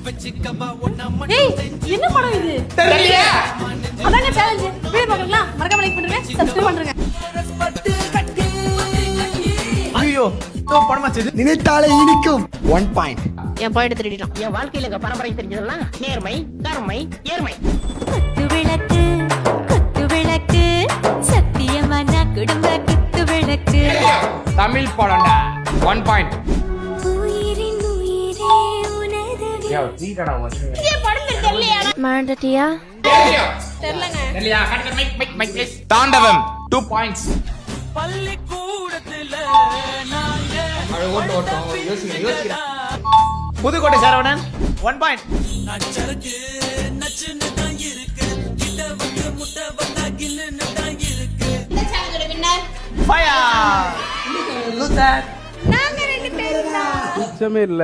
ஏய் என்ன படம் இது தெரியலையா? அதாங்க சேலஞ்ச் வீடியோ பார்க்கறீங்களா மறக்காம லைக் பண்ணுங்க சப்ஸ்கிரைப் பண்ணுங்க ஐயோ படமாச்சு நினைத்தாலே இனிக்கும் 1 பாயிண்ட். என் பாயிண்ட் திருடிட்டான் என் வாழ்க்கையில பரம்பரை தெரிஞ்சதெல்லாம் நேர்மை கருமை ஏர்மை. குத்து விளக்கு சத்தியமான குடும்ப குத்து விளக்கு தமிழ் படம்டா 1 பாயிண்ட். உயிரின் உயிரே உனது மறந்துட்டியா தெரியலையா? Mike please. Thandavam 2 points. Pudukkottai Saravanan 1 point. Fire. நாங்க ரெண்டு பேரும் தான் இல்ல